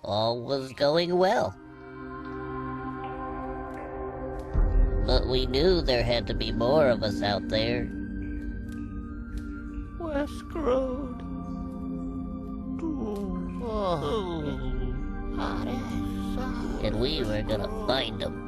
All was going well. But we knew there had to be more of us out there. West Road. And we were gonna find them.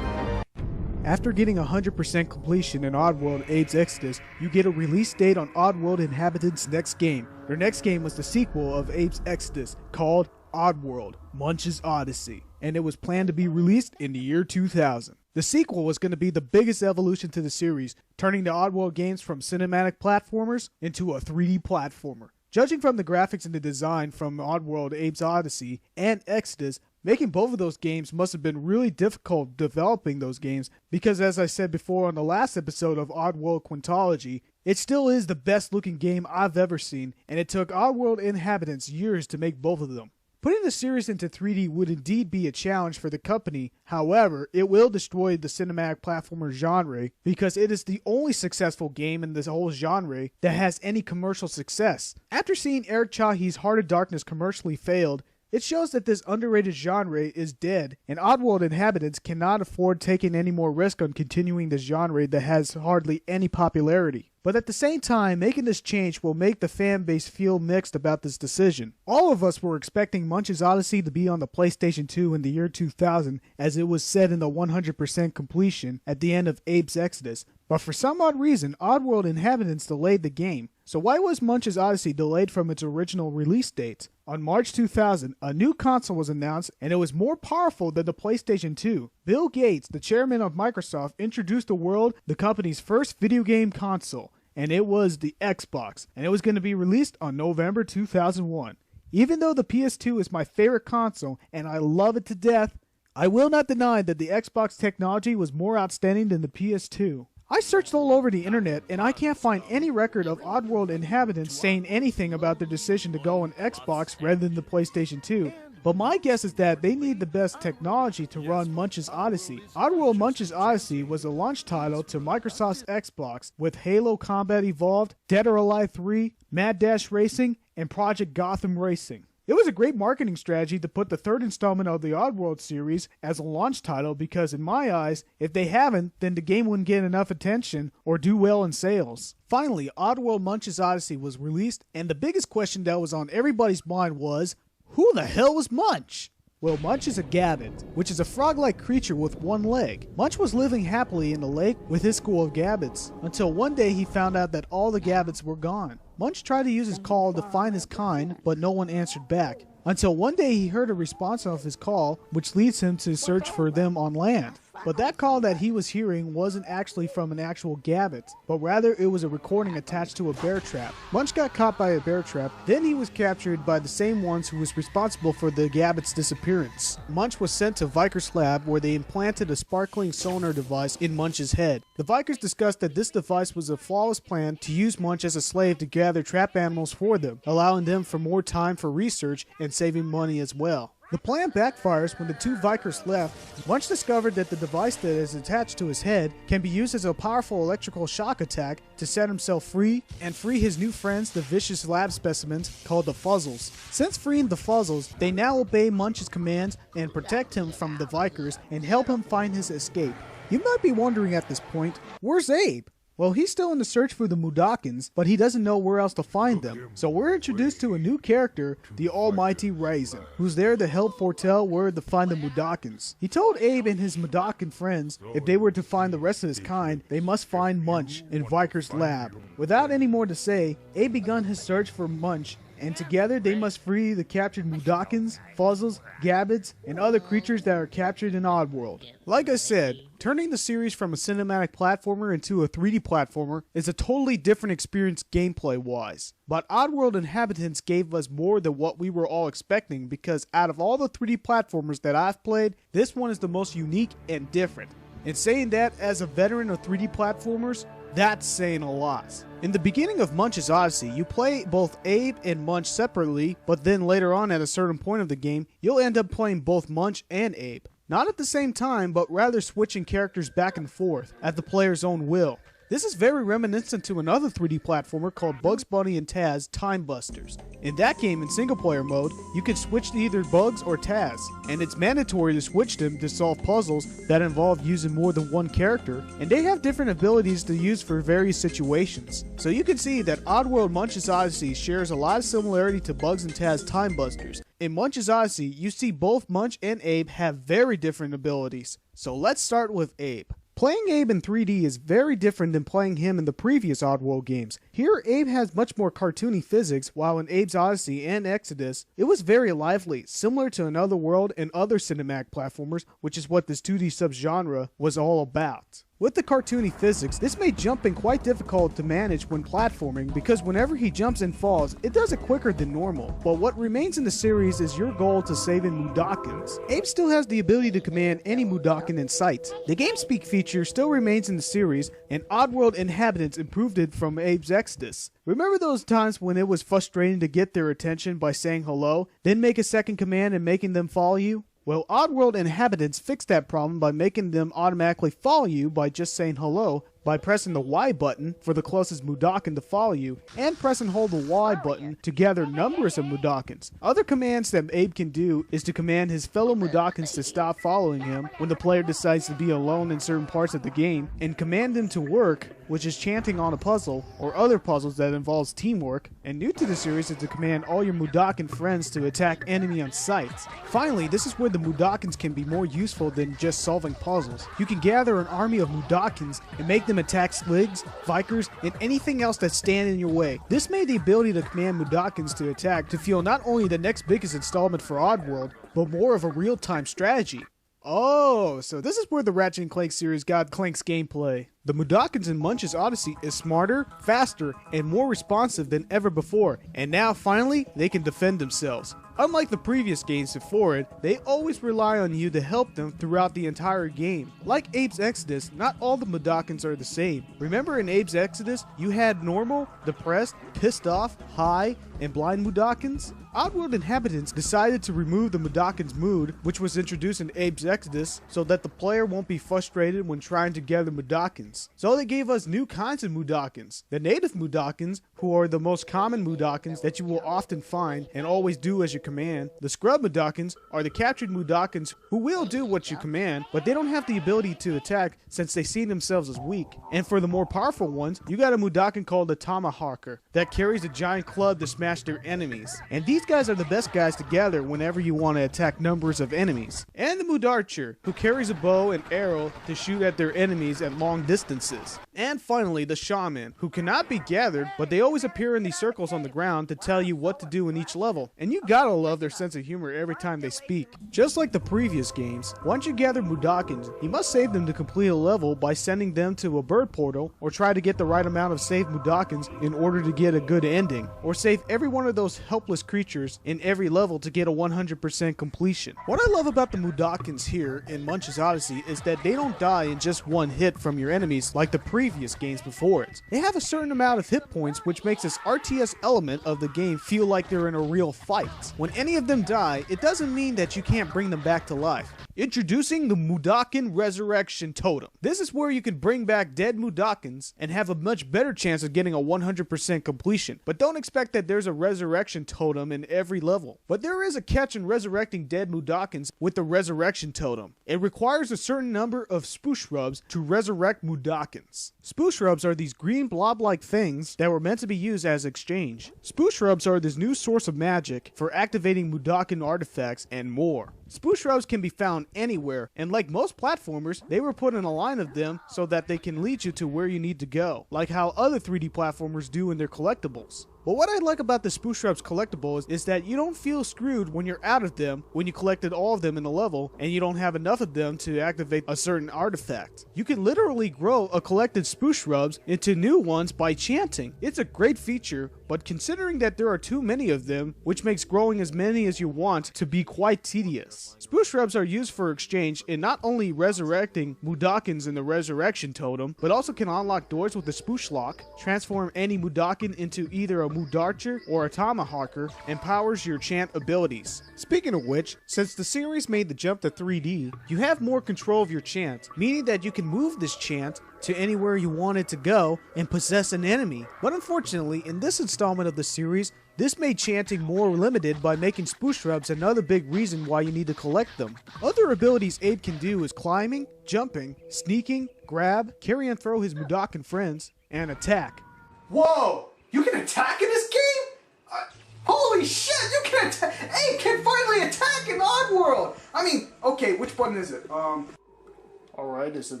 After getting 100% completion in Oddworld Abe's Exodus, you get a release date on Oddworld Inhabitants' next game. Their next game was the sequel of Abe's Exodus, called Oddworld, Munches Oddysee, and it was planned to be released in the year 2000. The sequel was going to be the biggest evolution to the series, turning the Oddworld games from cinematic platformers into a 3D platformer. Judging from the graphics and the design from Oddworld Abe's Oddysee and Exodus, making both of those games must have been really difficult developing those games because, as I said before on the last episode of Oddworld Quintology, it still is the best looking game I've ever seen, and it took Oddworld Inhabitants years to make both of them. Putting the series into 3D would indeed be a challenge for the company, however, it will destroy the cinematic platformer genre because it is the only successful game in this whole genre that has any commercial success. After seeing Eric Chahi's Heart of Darkness commercially failed, it shows that this underrated genre is dead, and Oddworld Inhabitants cannot afford taking any more risk on continuing this genre that has hardly any popularity. But at the same time, making this change will make the fan base feel mixed about this decision. All of us were expecting Munches Oddysee to be on the PlayStation 2 in the year 2000, as it was said in the 100% completion at the end of Abe's Exodus. But for some odd reason, Oddworld Inhabitants delayed the game. So why was Munches Oddysee delayed from its original release date? On March 2000, a new console was announced, and it was more powerful than the PlayStation 2. Bill Gates, the chairman of Microsoft, introduced the world the company's first video game console, and it was the Xbox, and it was going to be released on November 2001. Even though the PS2 is my favorite console, and I love it to death, I will not deny that the Xbox technology was more outstanding than the PS2. I searched all over the internet and I can't find any record of Oddworld Inhabitants saying anything about their decision to go on Xbox rather than the PlayStation 2. But my guess is that they need the best technology to run Munches Oddysee. Oddworld Munches Oddysee was a launch title to Microsoft's Xbox with Halo Combat Evolved, Dead or Alive 3, Mad Dash Racing, and Project Gotham Racing. It was a great marketing strategy to put the third installment of the Oddworld series as a launch title because in my eyes, if they haven't, then the game wouldn't get enough attention or do well in sales. Finally, Oddworld Munches Oddysee was released, and the biggest question that was on everybody's mind was, who the hell was Munch? Well, Munch is a gabbit, which is a frog-like creature with one leg. Munch was living happily in the lake with his school of gabbits, until one day he found out that all the gabbits were gone. Munch tried to use his call to find his kind, but no one answered back. Until one day he heard a response of his call, which leads him to search for them on land. But that call that he was hearing wasn't actually from an actual gabbit, but rather it was a recording attached to a bear trap. Munch got caught by a bear trap, then he was captured by the same ones who was responsible for the gabbit's disappearance. Munch was sent to Viker's lab where they implanted a sparkling sonar device in Munch's head. The Vikers discussed that this device was a flawless plan to use Munch as a slave to gather trap animals for them, allowing them for more time for research and saving money as well. The plan backfires when the two Vikers left. Munch discovered that the device that is attached to his head can be used as a powerful electrical shock attack to set himself free and free his new friends, the vicious lab specimens called the Fuzzles. Since freeing the Fuzzles, they now obey Munch's commands and protect him from the Vikers and help him find his escape. You might be wondering at this point, where's Abe? Well, he's still in the search for the Mudokons, but he doesn't know where else to find them. So we're introduced to a new character, the almighty Raisin, who's there to help foretell where to find the Mudokons. He told Abe and his Mudokon friends, if they were to find the rest of his kind, they must find Munch in Viker's lab. Without any more to say, Abe begun his search for Munch, and together they must free the captured Mudokons, Fuzzles, Gabbits, and other creatures that are captured in Oddworld. Like I said, turning the series from a cinematic platformer into a 3D platformer is a totally different experience gameplay-wise. But Oddworld Inhabitants gave us more than what we were all expecting because out of all the 3D platformers that I've played, this one is the most unique and different. And saying that as a veteran of 3D platformers, That's saying a lot. In the beginning of Munch's Oddysee, you play both Abe and Munch separately, but then later on at a certain point of the game, you'll end up playing both Munch and Abe. Not at the same time, but rather switching characters back and forth at the player's own will. This is very reminiscent to another 3D platformer called Bugs Bunny and Taz Time Busters. In that game, in single-player mode, you can switch to either Bugs or Taz, and it's mandatory to switch them to solve puzzles that involve using more than one character, and they have different abilities to use for various situations. So you can see that Oddworld Munch's Oddysee shares a lot of similarity to Bugs and Taz Time Busters. In Munch's Oddysee, you see both Munch and Abe have very different abilities. So let's start with Abe. Playing Abe in 3D is very different than playing him in the previous Oddworld games. Here, Abe has much more cartoony physics, while in Abe's Oddysee and Exodus, it was very lively, similar to Another World and other cinematic platformers, which is what this 2D subgenre was all about. With the cartoony physics, this made jumping quite difficult to manage when platforming because whenever he jumps and falls, it does it quicker than normal. But what remains in the series is your goal to save in Mudokons. Abe still has the ability to command any Mudokon in sight. The GameSpeak feature still remains in the series, and Oddworld inhabitants improved it from Abe's Exodus. Remember those times when it was frustrating to get their attention by saying hello, then make a second command and making them follow you? Well, Oddworld inhabitants fixed that problem by making them automatically follow you by just saying hello, by pressing the Y button for the closest Mudokon to follow you, and press and hold the Y button to gather numbers of Mudokons. Other commands that Abe can do is to command his fellow Mudokons to stop following him when the player decides to be alone in certain parts of the game, and command them to work, which is chanting on a puzzle, or other puzzles that involves teamwork, and new to the series is to command all your Mudokon friends to attack enemy on sight. Finally, this is where the Mudokons can be more useful than just solving puzzles. You can gather an army of Mudokons and make them attack Sligs, Vikers, and anything else that stand in your way. This made the ability to command Mudokons to attack to feel not only the next biggest installment for Oddworld, but more of a real-time strategy. Oh, so this is where the Ratchet & Clank series got Clank's gameplay. The Mudokons in Munch's Oddysee is smarter, faster, and more responsive than ever before, and now finally, they can defend themselves. Unlike the previous games before it, they always rely on you to help them throughout the entire game. Like Abe's Exodus, not all the Mudokons are the same. Remember in Abe's Exodus, you had normal, depressed, pissed off, high, and blind Mudokons? Oddworld inhabitants decided to remove the Mudokon's mood, which was introduced in Abe's Exodus, so that the player won't be frustrated when trying to gather Mudokons. So they gave us new kinds of Mudokons. The native Mudokons, who are the most common Mudokons that you will often find and always do as you command. The scrub Mudokons are the captured Mudokons who will do what you command, but they don't have the ability to attack since they see themselves as weak. And for the more powerful ones, you got a Mudokon called the Tomahawker that carries a giant club to smash their enemies. And these guys are the best guys to gather whenever you want to attack numbers of enemies. And the Mudarcher, who carries a bow and arrow to shoot at their enemies at long distances. And finally, the Shaman, who cannot be gathered, but they always appear in these circles on the ground to tell you what to do in each level. And you gotta love their sense of humor every time they speak. Just like the previous games, once you gather Mudokons, you must save them to complete a level by sending them to a bird portal, or try to get the right amount of saved Mudokons in order to get a good ending, or save every one of those helpless creatures in every level to get a 100% completion. What I love about the Mudokons here in Munch's Oddysee is that they don't die in just one hit from your enemies like the previous games before it. They have a certain amount of hit points, which makes this RTS element of the game feel like they're in a real fight. When any of them die, it doesn't mean that you can't bring them back to life. Introducing the Mudokon Resurrection Totem. This is where you can bring back dead Mudokons and have a much better chance of getting a 100% completion. But don't expect that there's a resurrection totem in every level. But there is a catch in resurrecting dead Mudokons with the Resurrection Totem. It requires a certain number of spoosh rubs to resurrect Mudokons. Spoosh rubs are these green blob-like things that were meant to be used as exchange. Spoosh rubs are this new source of magic for activating Mudokon artifacts and more. Spoosh rubs can be found anywhere, and like most platformers, they were put in a line of them so that they can lead you to where you need to go, like how other 3D platformers do in their collectibles. But what I like about the Spoosh Reps collectibles is that you don't feel screwed when you're out of them when you collected all of them in the level and you don't have enough of them to activate a certain artifact. You can literally grow a collected Spoosh Rubs into new ones by chanting. It's a great feature, but considering that there are too many of them, which makes growing as many as you want to be quite tedious. Spoosh Rubs are used for exchange in not only resurrecting Mudokons in the Resurrection Totem, but also can unlock doors with the Spoosh Lock, transform any Mudokon into either a Mudarcher or a Tomahawker, and powers your chant abilities. Speaking of which, since the series made the jump to 3D, you have more control of your chant, meaning that you can move this chant to anywhere you want it to go and possess an enemy. But unfortunately, in this installment of the series, this made chanting more limited by making Spoosh Rubs another big reason why you need to collect them. Other abilities Abe can do is climbing, jumping, sneaking, grab, carry and throw his Mudokon friends, and attack. Whoa! You can attack in this game? Holy shit, you can attack! Abe can finally attack in Oddworld! I mean, okay, which button is it? Alright, is it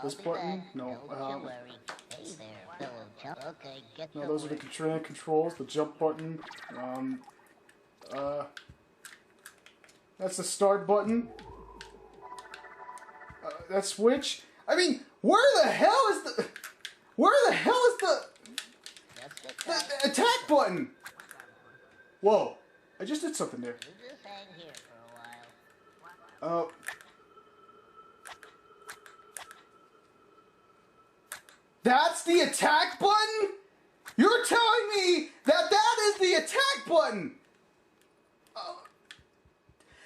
this button? No. No, those are the controls, the jump button. That's the start button. That switch. I mean, where the hell is the attack button? Whoa, I just did something there. You just hang here for a while. That's the attack button? You're telling me that is the attack button?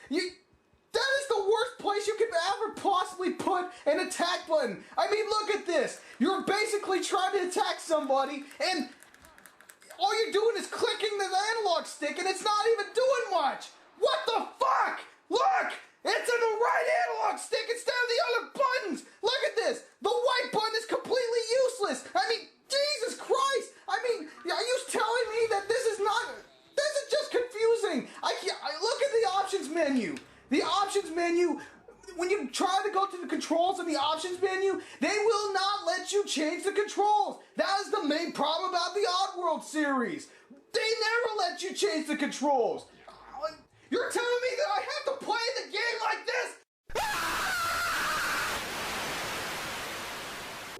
That is the worst place you could ever possibly put an attack button. I mean, look at this. You're basically trying to attack somebody, and all you're doing is clicking the analog stick, and it's not even doing much. What the fuck? Look! It's in the right analog stick instead of the other buttons! Look at this! The white button is completely useless! I mean, Jesus Christ! I mean, are you telling me that this is just confusing? I look at the options menu. The options menu, when you try to go to the controls in the options menu, they will not let you change the controls. That is the main problem about the Oddworld series. They never let you change the controls. You're telling me that I have to play the game like this?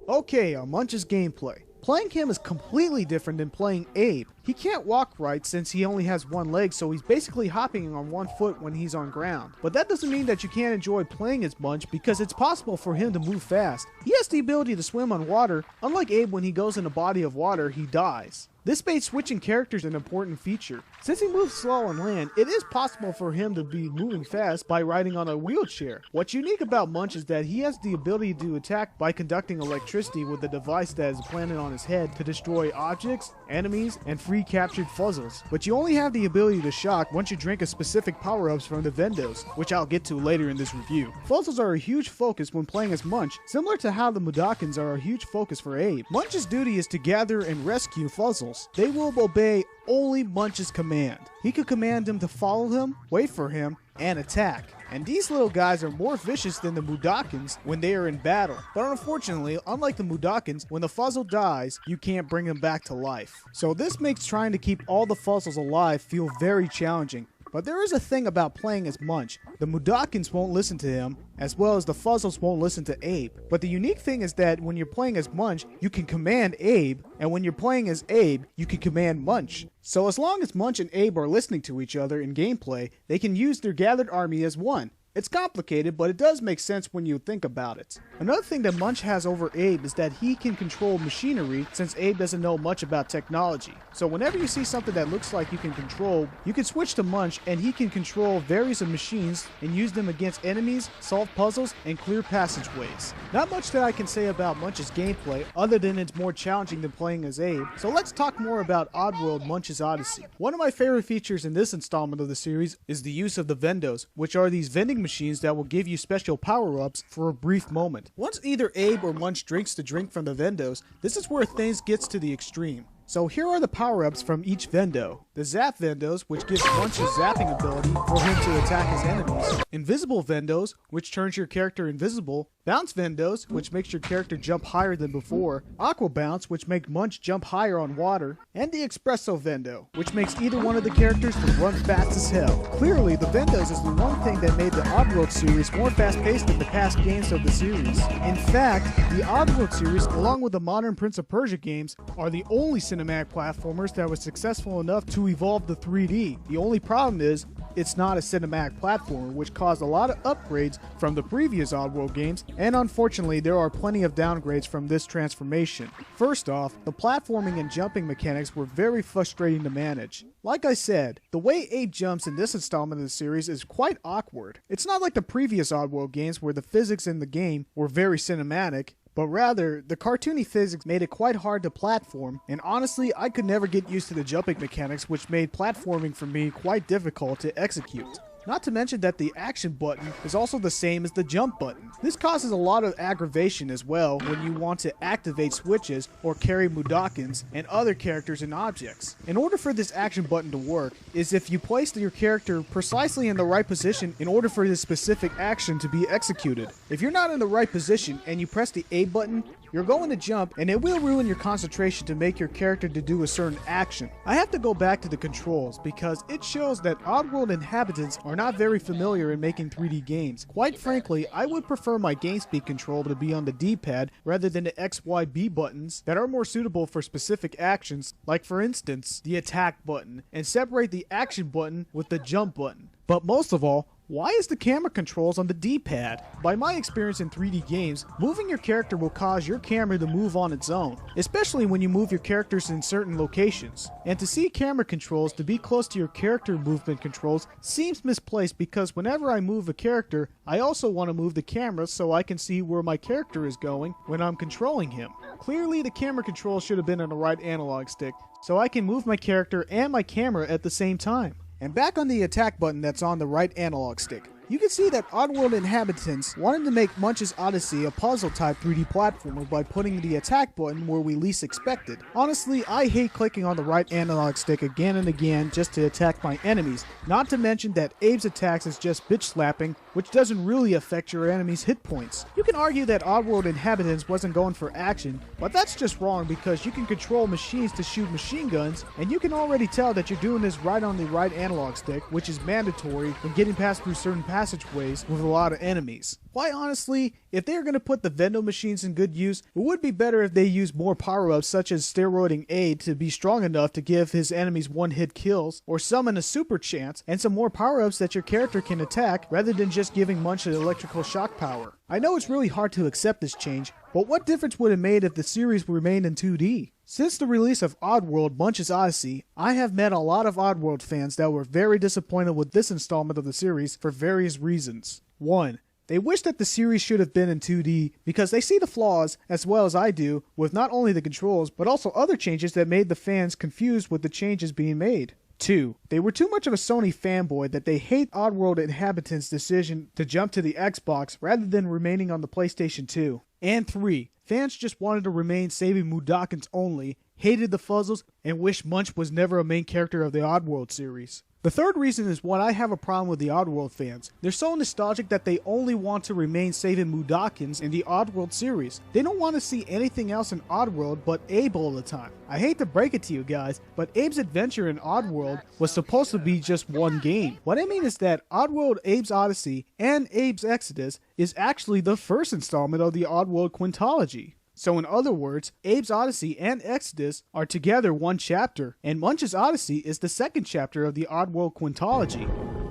Okay, on Munch's gameplay. Playing him is completely different than playing Abe. He can't walk right since he only has one leg, so he's basically hopping on one foot when he's on ground. But that doesn't mean that you can't enjoy playing as Munch, because it's possible for him to move fast. He has the ability to swim on water. Unlike Abe, when he goes in a body of water, he dies. This made switching characters an important feature. Since he moves slow on land, it is possible for him to be moving fast by riding on a wheelchair. What's unique about Munch is that he has the ability to attack by conducting electricity with a device that is planted on his head to destroy objects, enemies, and free captured fuzzles. But you only have the ability to shock once you drink a specific power-ups from the Vendos, which I'll get to later in this review. Fuzzles are a huge focus when playing as Munch, similar to how the Mudokons are a huge focus for Abe. Munch's duty is to gather and rescue fuzzles. They will obey only Munch's command. He could command them to follow him, wait for him, and attack. And these little guys are more vicious than the Mudokons when they are in battle. But unfortunately, unlike the Mudokons, when the fuzzle dies, you can't bring him back to life. So this makes trying to keep all the fuzzles alive feel very challenging. But there is a thing about playing as Munch. The Mudokons won't listen to him, as well as the fuzzles won't listen to Abe. But the unique thing is that when you're playing as Munch, you can command Abe, and when you're playing as Abe, you can command Munch. So as long as Munch and Abe are listening to each other in gameplay, they can use their gathered army as one. It's complicated, but it does make sense when you think about it. Another thing that Munch has over Abe is that he can control machinery, since Abe doesn't know much about technology. So whenever you see something that looks like you can control, you can switch to Munch and he can control various of machines and use them against enemies, solve puzzles, and clear passageways. Not much that I can say about Munch's gameplay other than it's more challenging than playing as Abe, so let's talk more about Oddworld Munch's Oddysee. One of my favorite features in this installment of the series is the use of the Vendos, which are these vending machines that will give you special power-ups for a brief moment. Once either Abe or Munch drinks the drink from the Vendos, this is where things gets to the extreme. So here are the power-ups from each Vendo. The Zap Vendos, which gives Munch his zapping ability for him to attack his enemies. Invisible Vendos, which turns your character invisible. Bounce Vendos, which makes your character jump higher than before. Aqua Bounce, which makes Munch jump higher on water. And the Espresso Vendo, which makes either one of the characters to run fast as hell. Clearly, the Vendos is the one thing that made the Oddworld series more fast-paced than the past games of the series. In fact, the Oddworld series, along with the modern Prince of Persia games, are the only cinematic platformers that were successful enough to evolve the 3D. The only problem is, it's not a cinematic platformer, which caused a lot of upgrades from the previous Oddworld games, and unfortunately there are plenty of downgrades from this transformation. First off, the platforming and jumping mechanics were very frustrating to manage. Like I said, the way Abe jumps in this installment of the series is quite awkward. It's not like the previous Oddworld games where the physics in the game were very cinematic, but rather, the cartoony physics made it quite hard to platform, and honestly, I could never get used to the jumping mechanics, which made platforming for me quite difficult to execute. Not to mention that the action button is also the same as the jump button. This causes a lot of aggravation as well when you want to activate switches or carry Mudokons and other characters and objects. In order for this action button to work is if you place your character precisely in the right position in order for this specific action to be executed. If you're not in the right position and you press the A button, you're going to jump and it will ruin your concentration to make your character to do a certain action. I have to go back to the controls because it shows that Oddworld inhabitants are not very familiar in making 3D games. Quite frankly, I would prefer my game speed control to be on the D-pad rather than the X, Y, B buttons that are more suitable for specific actions, like for instance, the attack button, and separate the action button with the jump button. But most of all, why is the camera controls on the D-pad? By my experience in 3D games, moving your character will cause your camera to move on its own, especially when you move your characters in certain locations. And to see camera controls to be close to your character movement controls seems misplaced because whenever I move a character, I also want to move the camera so I can see where my character is going when I'm controlling him. Clearly, the camera controls should have been on the right analog stick, so I can move my character and my camera at the same time. And back on the attack button that's on the right analog stick, you can see that Oddworld inhabitants wanted to make Munch's Oddysee a puzzle-type 3D platformer by putting the attack button where we least expected. Honestly, I hate clicking on the right analog stick again and again just to attack my enemies, not to mention that Abe's attacks is just bitch slapping, which doesn't really affect your enemy's hit points. You can argue that Oddworld inhabitants wasn't going for action, but that's just wrong because you can control machines to shoot machine guns, and you can already tell that you're doing this right on the right analog stick, which is mandatory when getting past through certain passageways with a lot of enemies. Why honestly, if they're going to put the Vendo machines in good use, it would be better if they used more power-ups such as steroiding Aid to be strong enough to give his enemies one-hit kills, or summon a super chance, and some more power-ups that your character can attack rather than just giving Munch an electrical shock power. I know it's really hard to accept this change, but what difference would it made if the series remained in 2D? Since the release of Oddworld Munch's Oddysee, I have met a lot of Oddworld fans that were very disappointed with this installment of the series for various reasons. 1. They wish that the series should have been in 2D because they see the flaws, as well as I do, with not only the controls, but also other changes that made the fans confused with the changes being made. 2. They were too much of a Sony fanboy that they hate Oddworld inhabitants' decision to jump to the Xbox rather than remaining on the PlayStation 2. And 3. Fans just wanted to remain saving Mudokons only, hated the Fuzzles, and wished Munch was never a main character of the Oddworld series. The third reason is why I have a problem with the Oddworld fans. They're so nostalgic that they only want to remain saving Mudokons in the Oddworld series. They don't want to see anything else in Oddworld but Abe all the time. I hate to break it to you guys, but Abe's adventure in Oddworld was supposed to be just one game. What I mean is that Oddworld Abe's Oddysee and Abe's Exodus is actually the first installment of the Oddworld Quintology. So in other words, Abe's Oddysee and Exodus are together one chapter, and Munch's Oddysee is the second chapter of the Oddworld Quintology.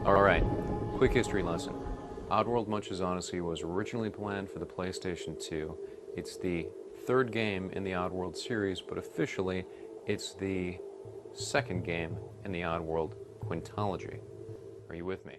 Alright, quick history lesson. Oddworld Munch's Oddysee was originally planned for the PlayStation 2. It's the third game in the Oddworld series, but officially it's the second game in the Oddworld Quintology. Are you with me?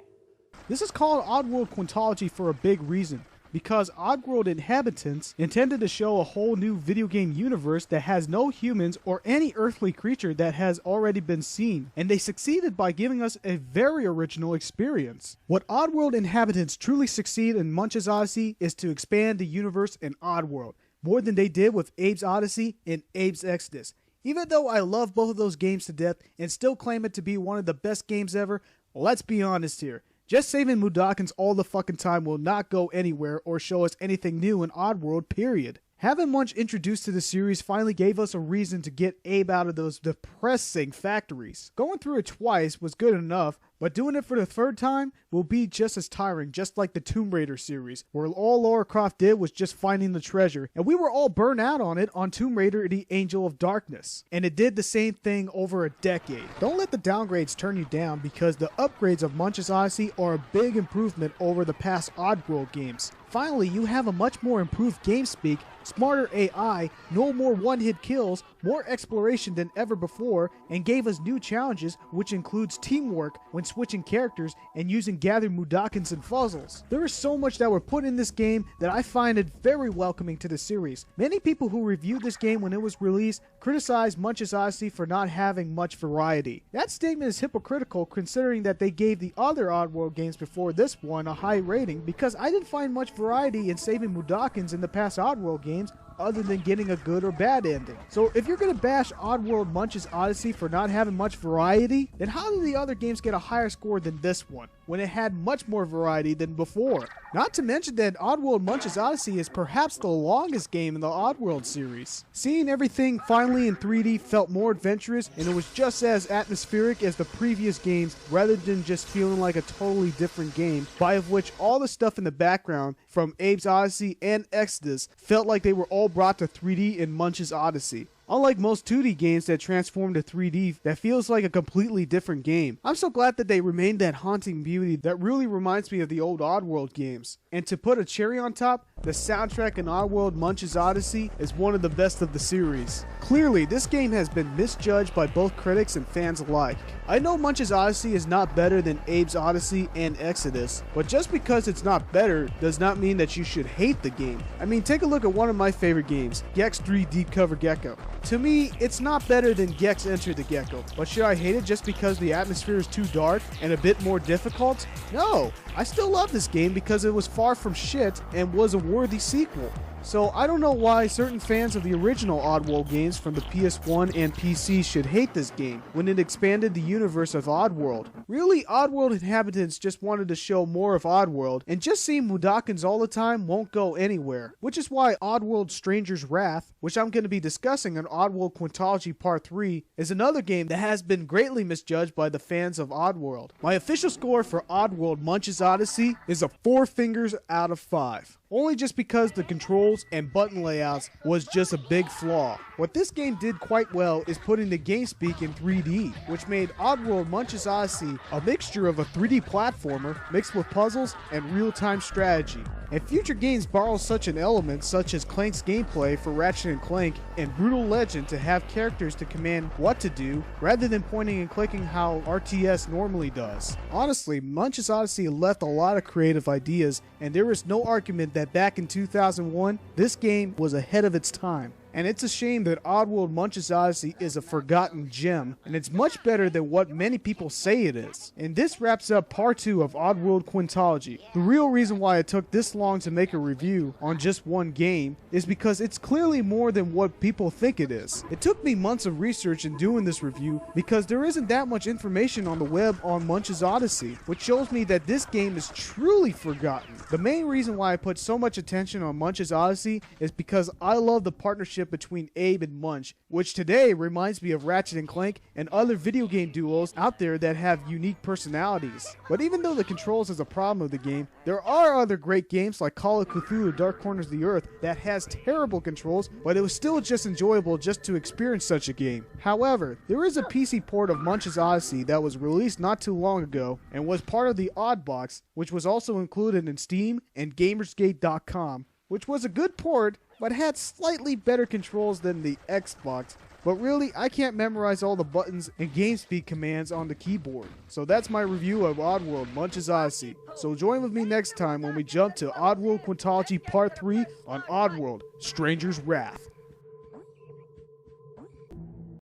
This is called Oddworld Quintology for a big reason. Because Oddworld inhabitants intended to show a whole new video game universe that has no humans or any earthly creature that has already been seen, and they succeeded by giving us a very original experience. What Oddworld inhabitants truly succeed in Munch's Oddysee is to expand the universe in Oddworld, more than they did with Abe's Oddysee and Abe's Exodus. Even though I love both of those games to death and still claim it to be one of the best games ever, let's be honest here. Just saving Mudokons all the fucking time will not go anywhere or show us anything new in Oddworld, period. Having Munch introduced to the series finally gave us a reason to get Abe out of those depressing factories. Going through it twice was good enough, but doing it for the third time will be just as tiring, just like the Tomb Raider series, where all Lara Croft did was just finding the treasure, and we were all burnt out on it on Tomb Raider the Angel of Darkness. And it did the same thing over a decade. Don't let the downgrades turn you down, because the upgrades of Munch's Oddysee are a big improvement over the past Oddworld games. Finally, you have a much more improved game speak, smarter AI, no more one-hit kills, more exploration than ever before, and gave us new challenges, which includes teamwork when switching characters and using gathered Mudokons and fuzzles. There is so much that were put in this game that I find it very welcoming to the series. Many people who reviewed this game when it was released criticized Munch's Oddysee for not having much variety. That statement is hypocritical considering that they gave the other Oddworld games before this one a high rating, because I didn't find much variety in saving Mudokons in the past Oddworld games other than getting a good or bad ending. So if you're gonna bash Oddworld Munch's Oddysee for not having much variety, then how did the other games get a higher score than this one, when it had much more variety than before? Not to mention that Oddworld Munch's Oddysee is perhaps the longest game in the Oddworld series. Seeing everything finally in 3D felt more adventurous, and it was just as atmospheric as the previous games rather than just feeling like a totally different game, by of which all the stuff in the background from Abe's Oddysee and Exodus felt like they were all brought to 3D in Munch's Oddysee. Unlike most 2D games that transform to 3D, that feels like a completely different game. I'm so glad that they remained that haunting beauty that really reminds me of the old Oddworld games. And to put a cherry on top, the soundtrack in Oddworld Munch's Oddysee is one of the best of the series. Clearly, this game has been misjudged by both critics and fans alike. I know Munch's Oddysee is not better than Abe's Oddysee and Exodus, but just because it's not better does not mean that you should hate the game. I mean, take a look at one of my favorite games, Gex 3 Deep Cover Gecko. To me, it's not better than Gex Enter the Gecko, but should I hate it just because the atmosphere is too dark and a bit more difficult? No, I still love this game because it was far from shit and was a worthy sequel. So I don't know why certain fans of the original Oddworld games from the PS1 and PC should hate this game when it expanded the universe of Oddworld. Really, Oddworld inhabitants just wanted to show more of Oddworld, and just seeing Mudokons all the time won't go anywhere. Which is why Oddworld Stranger's Wrath, which I'm going to be discussing on Oddworld Quintology Part 3, is another game that has been greatly misjudged by the fans of Oddworld. My official score for Oddworld Munch's Oddysee is a 4 fingers out of 5. Only just because the controls and button layouts was just a big flaw. What this game did quite well is putting the game speak in 3D, which made Oddworld Munch's Oddysee a mixture of a 3D platformer mixed with puzzles and real-time strategy. And future games borrow such an element such as Clank's gameplay for Ratchet & Clank and Brutal Legend to have characters to command what to do rather than pointing and clicking how RTS normally does. Honestly, Munch's Oddysee left a lot of creative ideas, and there is no argument that back in 2001, this game was ahead of its time. And it's a shame that Oddworld Munch's Oddysee is a forgotten gem, and it's much better than what many people say it is. And this wraps up part 2 of Oddworld Quintology. The real reason why it took this long to make a review on just one game is because it's clearly more than what people think it is. It took me months of research in doing this review because there isn't that much information on the web on Munch's Oddysee, which shows me that this game is truly forgotten. The main reason why I put so much attention on Munch's Oddysee is because I love the partnership between Abe and Munch, which today reminds me of Ratchet & Clank and other video game duos out there that have unique personalities. But even though the controls is a problem of the game, there are other great games like Call of Cthulhu Dark Corners of the Earth that has terrible controls, but it was still just enjoyable just to experience such a game. However, there is a PC port of Munch's Oddysee that was released not too long ago and was part of the Odd Box, which was also included in Steam and Gamersgate.com, which was a good port, but had slightly better controls than the Xbox. But really, I can't memorize all the buttons and game speed commands on the keyboard. So that's my review of Oddworld Munch's Oddysee. So join with me next time when we jump to Oddworld Quintology Part 3 on Oddworld Stranger's Wrath.